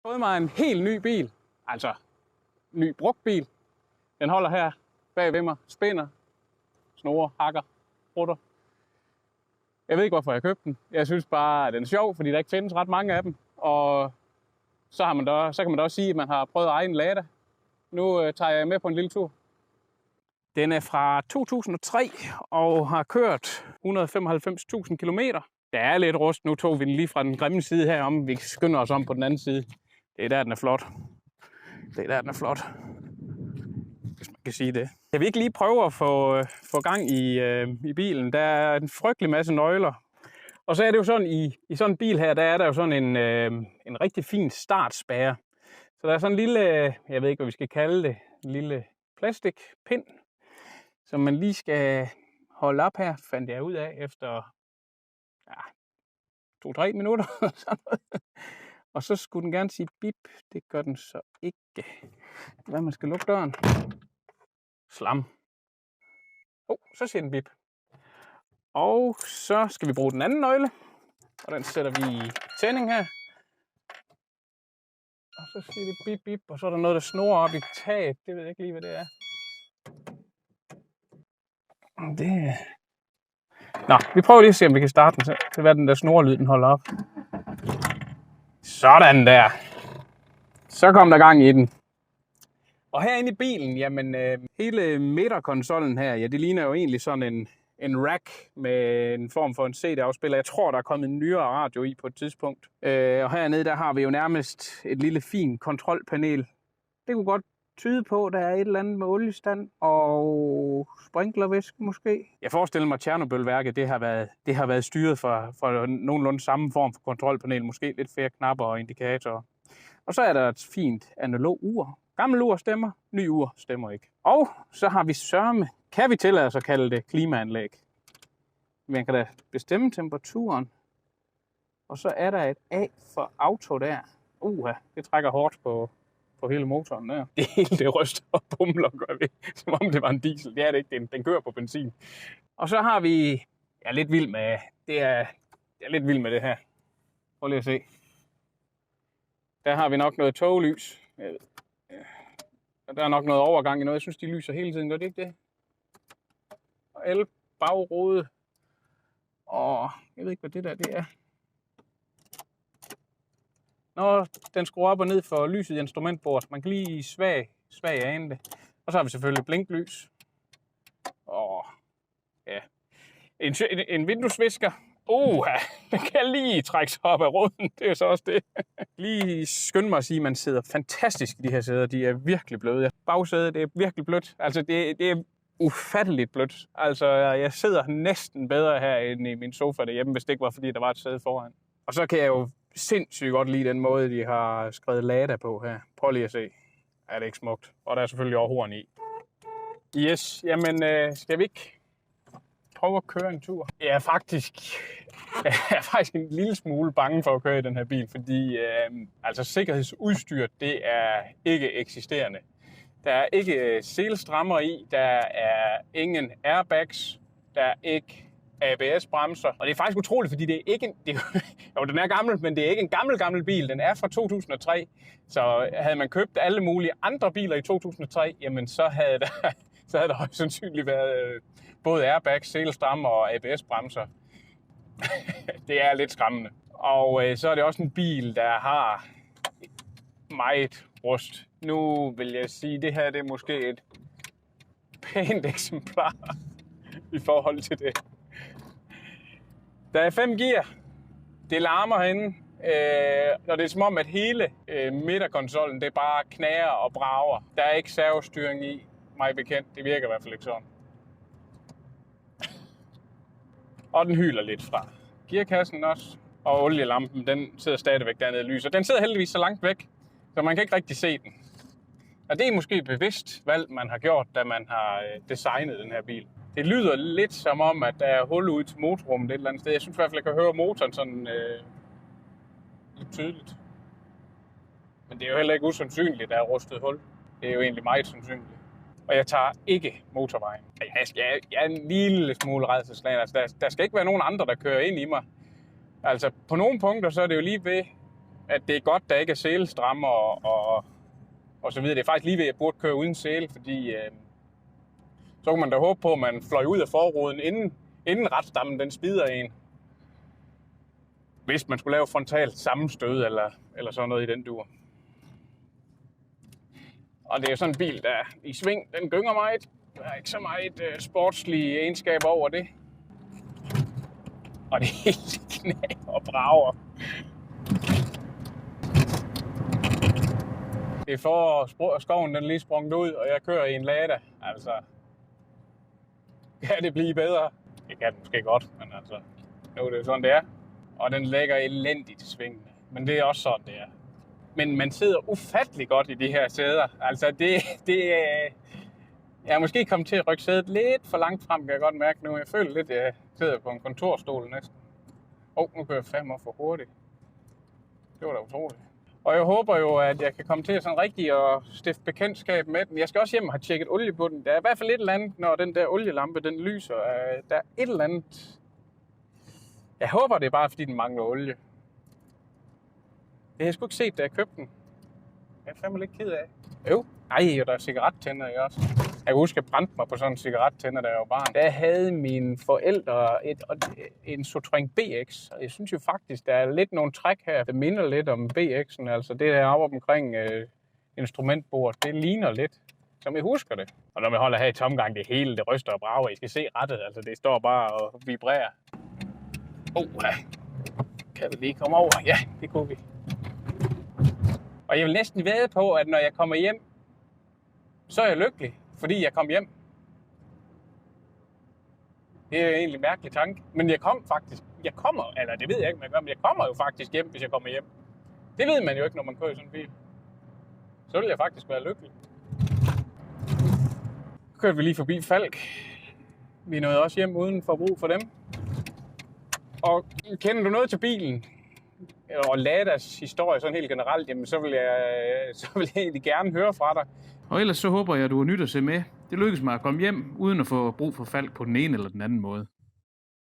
Fået mig en helt ny bil, altså ny brugt bil. Den holder her bag ved mig, spænder, snorer, hakker, rutter. Jeg ved ikke, hvorfor jeg købte den. Jeg synes bare, at den er sjov, fordi der ikke findes ret mange af dem. Og så kan man da også sige, at man har prøvet at eje en Lada. Nu tager jeg med på en lille tur. Den er fra 2003 og har kørt 195.000 kilometer. Der er lidt rust. Nu tog vi den lige fra den grimme side herom. Vi skynder os om på den anden side. Det er der, den er flot. Det er der, den er flot. Hvis man kan sige det. Kan vi ikke lige prøve at få gang i bilen? Der er en frygtelig masse nøgler. Og så er det jo sådan, i sådan en bil her, der er der jo sådan en rigtig fin startspærre. Så der er sådan en lille, jeg ved ikke, hvad vi skal kalde det, en lille plastikpind, som man lige skal holde op her, fandt jeg ud af efter 2-3 minutter. Og så skulle den gerne sige bip. Det gør den så ikke. Hvad, man skal lukke døren. Slam. Så siger den bip. Og så skal vi bruge den anden nøgle. Og den sætter vi i tænding her. Og så siger det bip bip. Og så er der noget, der snurrer op i taget. Det ved jeg ikke lige, hvad det er. Nå, vi prøver lige at se, om vi kan starte den. Det er den der snorlyd, den holder op. Sådan der. Så kom der gang i den. Og herinde i bilen, jamen hele midterkonsollen her, ja, det ligner jo egentlig sådan en rack med en form for en CD-afspiller. Jeg tror, der er kommet en nyere radio i på et tidspunkt. Og hernede, der har vi jo nærmest et lille fint kontrolpanel. Det kunne godt tyde på, at der er et eller andet med oliestand og sprinklervæske måske. Jeg forestiller mig, at Tjernobylværket det har været styret for nogenlunde samme form for kontrolpanel. Måske lidt flere knapper og indikatorer. Og så er der et fint analog ur. Gammel ur stemmer, ny ur stemmer ikke. Og så har vi sørme, kan vi tillade os at kalde det klimaanlæg. Man kan da bestemme temperaturen. Og så er der et A for auto der. Det trækker hårdt på hele motoren der. Det hele det ryster og bumler, gør vi. Som om det var en diesel. Det er det ikke, den kører på benzin. Og så har vi, jeg er lidt vild med det her. Prøv lige at se. Der har vi nok noget toglys. Der er nok noget overgang i noget. Jeg synes, de lyser hele tiden. Gør det ikke det? Og el-bagrude. Og jeg ved ikke, hvad det der det er. Når den skruer op og ned for lyset i instrumentbordet. Man kan lige svag ane det. Og så har vi selvfølgelig blinklys. Og ja. En vinduesvisker. Den kan lige trække sig op af ruden. Det er så også det. Lige skynd mig at sige, at man sidder fantastisk i de her sæder. De er virkelig bløde. Bagsædet det er virkelig blødt. Altså det er ufatteligt blødt. Altså jeg sidder næsten bedre her end i min sofa derhjemme, hvis det ikke var fordi der var et sæde foran. Og så kan jeg jo sindssygt godt lide den måde, de har skrevet Lada på her. Prøv lige at se. Er det ikke smukt? Og der er selvfølgelig også horn i. Yes, jamen skal vi ikke prøve at køre en tur? Jeg er faktisk en lille smule bange for at køre i den her bil, fordi altså sikkerhedsudstyr, det er ikke eksisterende. Der er ikke selstrammer i, der er ingen airbags, der er ikke ABS-bremser. Og det er faktisk utroligt, fordi det er ikke den er gammel, men det er ikke en gammel bil. Den er fra 2003. Så havde man købt alle mulige andre biler i 2003, jamen så havde der højst sandsynligt været både airbags, selstrammer og ABS-bremser. Det er lidt skræmmende. Og så er det også en bil, der har meget rust. Nu vil jeg sige, at det her det er måske et pænt eksemplar i forhold til det. Der er 5 gear. Det larmer herinde. Og det er som om, at hele midterkonsollen det bare knager og brager. Der er ikke servostyring i, mig bekendt. Det virker i hvert fald ikke sådan. Og den hyler lidt fra gearkassen også. Og olielampen, den sidder stadigvæk dernede i lyset. Den sidder heldigvis så langt væk, så man kan ikke rigtig se den. Og det er måske et bevidst valg, man har gjort, da man har designet den her bil. Det lyder lidt som om, at der er hul ud til motorrummet et eller andet sted. Jeg synes i hvert fald, jeg kan høre motoren sådan lidt tydeligt. Men det er jo heller ikke usandsynligt, at der er rustet hul. Det er jo egentlig meget sandsynligt. Og jeg tager ikke motorvejen. Jeg er en lille smule rædselsslagen. Altså, der skal ikke være nogen andre, der kører ind i mig. Altså, på nogle punkter, så er det jo lige ved, at det er godt, der ikke er selestrammer og så videre. Det er faktisk lige ved, at jeg burde køre uden sele, fordi så kunne man da håbe på, at man fløj ud af forruden, inden ratstammen den spider en. Hvis man skulle lave frontalt sammenstød eller sådan noget i den dur. Og det er jo sådan en bil, der i sving, den gynger meget. Der er ikke så meget sportslige egenskaber over det. Og det er helt knæ og brager. Det er for skoven den lige sprunget ud, og jeg kører i en Lada. Altså, kan det blive bedre? Det kan det måske godt, men altså, nu er det sådan, det er. Og den lægger elendigt svingende. Men det er også sådan, det er. Men man sidder ufattelig godt i de her sæder. Altså, det jeg er måske kommet til at rykke sædet lidt for langt frem, kan jeg godt mærke nu. Jeg føler lidt, at jeg sidder på en kontorstol næsten. Nu kører jeg fandme for hurtigt. Det var da utroligt. Og jeg håber jo, at jeg kan komme til sådan rigtig at stifte bekendtskab med den. Jeg skal også hjem og have tjekket olie på den. Der er i hvert fald et eller andet, når den der olielampe den lyser. Der er et eller andet. Jeg håber, det er bare, fordi den mangler olie. Det har jeg sgu ikke set, da jeg købte den. Jeg er fandme lidt ked af. Jo. Ej, og der er cigarettænder i også. Jeg kan huske, at jeg brændte mig på sådan en cigarettænder, da jeg var barn. Der havde mine forældre en Citroën BX. Og jeg synes jo faktisk, der er lidt nogle træk her, der minder lidt om BX'en. Altså det der oppe omkring instrumentbordet, det ligner lidt, som jeg husker det. Og når man holder her i tomgang, det hele, det ryster og brager. I skal se rettet, altså det står bare og vibrerer. Kan vi lige komme over? Ja, det kunne vi. Og jeg vil næsten vædde på, at når jeg kommer hjem, så er jeg lykkelig, fordi jeg kom hjem. Det er jo egentlig en mærkelig tanke. Men det ved jeg ikke, men jeg kommer jo faktisk hjem, hvis jeg kommer hjem. Det ved man jo ikke, når man kører i sådan en bil. Så vil jeg faktisk være lykkelig. Så kørte vi lige forbi Falk. Vi nåede også hjem uden for brug for dem. Og kender du noget til bilen? Og Ladas historie sådan helt generelt, jamen så vil jeg egentlig gerne høre fra dig. Og ellers så håber jeg, at du har nyt at se med. Det lykkedes mig at komme hjem, uden at få brug for Falk på den ene eller den anden måde.